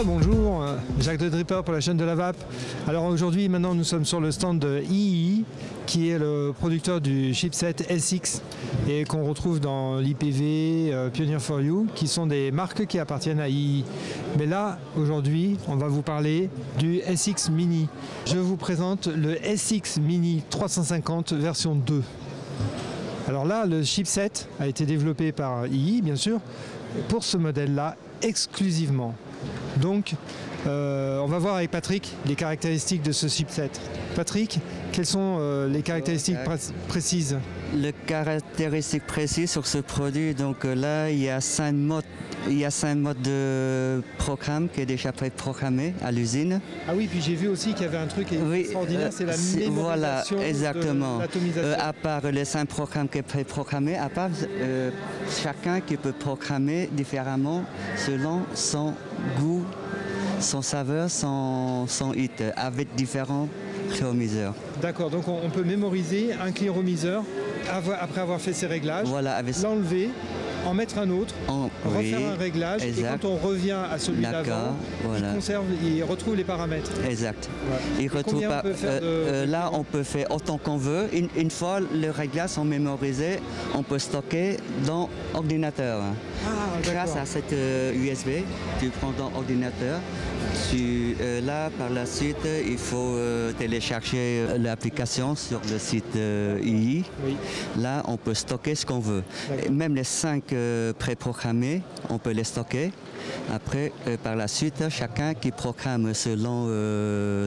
Bonjour, Jacques de Dripper pour la chaîne de la VAP. Alors aujourd'hui, maintenant nous sommes sur le stand de IEE, qui est le producteur du chipset SX et qu'on retrouve dans l'IPV, Pioneer for You, qui sont des marques qui appartiennent à IEE. Mais là, aujourd'hui, on va vous parler du SX Mini. Je vous présente le SX Mini 350 version 2. Alors là, le chipset a été développé par IEE, bien sûr, pour ce modèle-là exclusivement. Donc, on va voir avec Patrick les caractéristiques de ce chipset. Patrick, quelles sont les caractéristiques précises? Les caractéristiques précises sur ce produit, donc là, il y a 5 modes. Il y a 5 modes de programme qui est déjà préprogrammé à l'usine. Ah oui, puis j'ai vu aussi qu'il y avait un truc extraordinaire, c'est la mémorisation. Voilà, exactement. De l'atomisation. À part les 5 programmes qui sont préprogrammés, à part chacun qui peut programmer différemment selon son goût, son saveur, son hit, avec différents cléomiseurs. D'accord, donc on peut mémoriser un cléomiseur après avoir fait ses réglages, voilà, l'enlever, en mettre un autre, refaire un réglage, exact. Et quand on revient à celui d'avant, voilà. il retrouve les paramètres. Exact. Ouais. Il retrouve pas, là, on peut faire autant qu'on veut. Une fois les réglages sont mémorisés, on peut stocker dans l'ordinateur. Grâce à cette USB, tu prends dans l'ordinateur. Là, par la suite, il faut télécharger l'application sur le site IEE. Oui. Là, on peut stocker ce qu'on veut. Même les 5 préprogrammés, on peut les stocker. Après, par la suite, chacun qui programme selon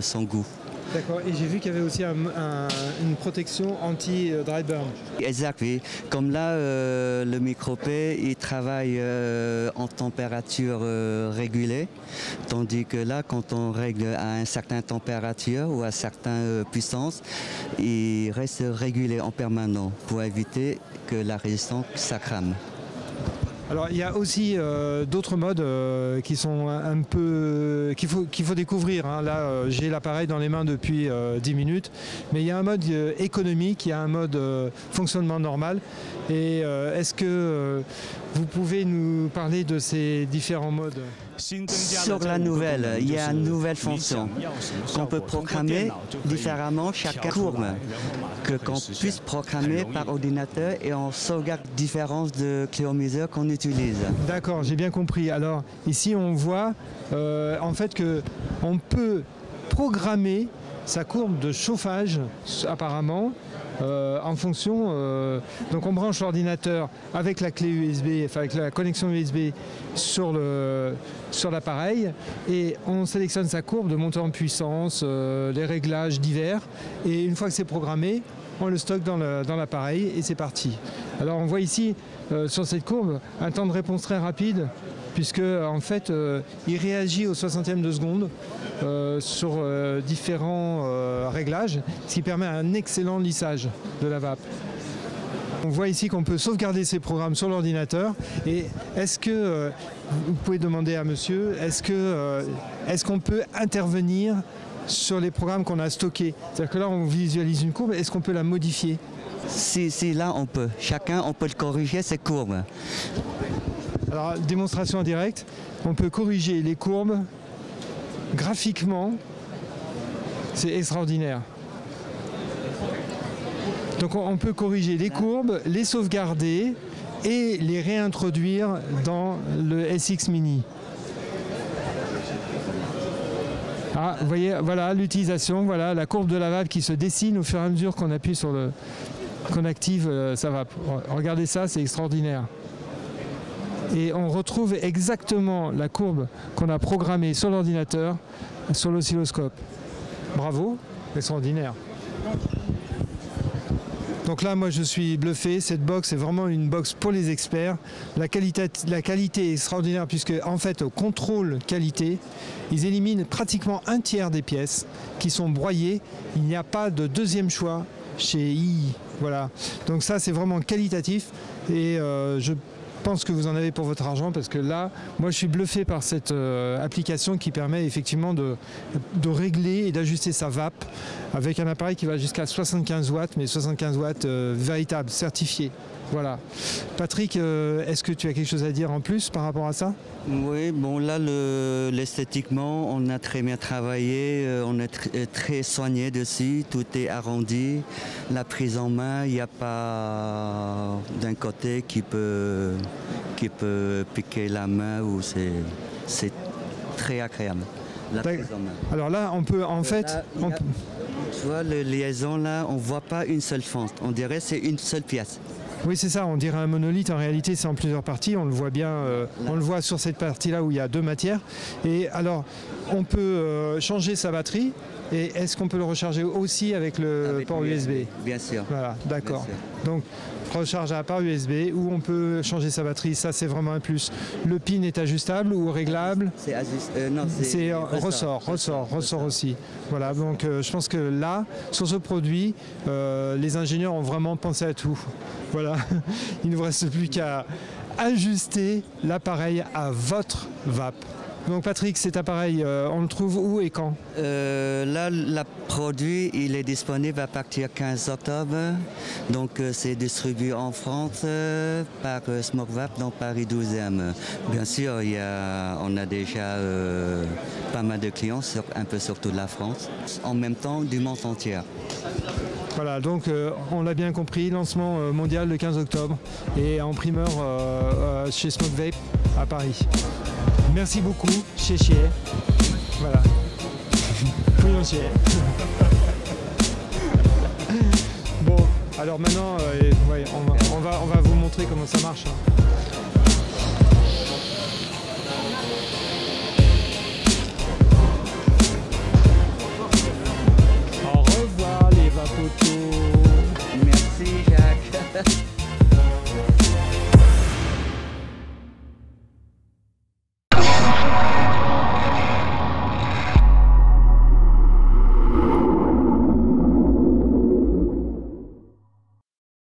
son goût. D'accord, et j'ai vu qu'il y avait aussi une protection anti-dry burn. Exact, oui. Comme là, le micro-P, il travaille en température régulée, tandis que là, quand on règle à une certaine température ou à certaines puissances, il reste régulé en permanence pour éviter que la résistance ça crame. Alors il y a aussi d'autres modes qui sont un peu qu'il faut découvrir. Hein. Là j'ai l'appareil dans les mains depuis 10 minutes, mais il y a un mode économique, il y a un mode fonctionnement normal. Et est-ce que vous pouvez nous parler de ces différents modes? Sur la nouvelle, il y a une nouvelle fonction qu'on peut programmer différemment chaque courbe, qu'on puisse programmer par ordinateur et on sauvegarde différence de cléomiseurs qu'on utilise. D'accord, j'ai bien compris. Alors ici on voit en fait qu'on peut programmer sa courbe de chauffage apparemment en fonction, donc on branche l'ordinateur avec la clé USB, enfin avec la connexion USB sur l'appareil et on sélectionne sa courbe de montée en puissance, les réglages divers et une fois que c'est programmé, on le stocke dans l'appareil et c'est parti. Alors on voit ici sur cette courbe un temps de réponse très rapide puisque en fait il réagit au 60e de seconde sur différents réglages, ce qui permet un excellent lissage de la vape. On voit ici qu'on peut sauvegarder ces programmes sur l'ordinateur et est-ce que, vous pouvez demander à monsieur, est-ce qu'on peut intervenir sur les programmes qu'on a stockés? C'est-à-dire que là on visualise une courbe, est-ce qu'on peut la modifier? Si, là on peut. Chacun on peut corriger ses courbes. Alors, démonstration en direct, on peut corriger les courbes graphiquement, c'est extraordinaire. Donc on peut corriger les courbes, les sauvegarder et les réintroduire dans le SX Mini. Ah, vous voyez, voilà l'utilisation, voilà la courbe de la vape qui se dessine au fur et à mesure qu'on appuie sur qu'on active sa vape. Regardez ça, c'est extraordinaire. Et on retrouve exactement la courbe qu'on a programmée sur l'ordinateur, sur l'oscilloscope. Bravo, extraordinaire. Donc là, moi, je suis bluffé. Cette box est vraiment une box pour les experts. La qualité est extraordinaire puisque, en fait, au contrôle qualité, ils éliminent pratiquement un tiers des pièces qui sont broyées. Il n'y a pas de deuxième choix chez IEE. Voilà. Donc ça, c'est vraiment qualitatif et je pense que vous en avez pour votre argent parce que là, moi je suis bluffé par cette application qui permet effectivement de régler et d'ajuster sa vape avec un appareil qui va jusqu'à 75 watts, mais 75 watts véritable, certifié. Voilà. Patrick, est-ce que tu as quelque chose à dire en plus par rapport à ça? Oui, bon là, l'esthétiquement, on a très bien travaillé, on est très soigné dessus, tout est arrondi, la prise en main, il n'y a pas d'un côté qui peut piquer la main, ou c'est très agréable, la prise en main. Alors là, on peut en fait... Là, tu vois, les liaisons là, on ne voit pas une seule fente, on dirait que c'est une seule pièce. Oui, c'est ça, on dirait un monolithe. En réalité, c'est en plusieurs parties. On le voit bien, on le voit sur cette partie-là où il y a 2 matières. Et alors, on peut changer sa batterie. Et est-ce qu'on peut le recharger aussi avec le port USB? Bien sûr. Voilà, d'accord. Donc, rechargeable par USB, où on peut changer sa batterie. Ça, c'est vraiment un plus. Le pin est ajustable ou réglable? C'est ajustable. Non, c'est ressort aussi. Voilà, donc je pense que là, sur ce produit, les ingénieurs ont vraiment pensé à tout. Voilà, il ne vous reste plus qu'à ajuster l'appareil à votre vape. Donc Patrick, cet appareil, on le trouve où et quand? Là, le produit, il est disponible à partir du 15 octobre. Donc c'est distribué en France par Smoke Vape dans Paris 12e. Bien sûr, on a déjà pas mal de clients, un peu sur toute la France, en même temps du monde entier. Voilà, donc on l'a bien compris, lancement mondial le 15 octobre et en primeur chez Smoke Vape à Paris. Merci beaucoup, Chéchier. Voilà. Fouillons Chéchier. Bon, alors maintenant, on va vous montrer comment ça marche. Hein.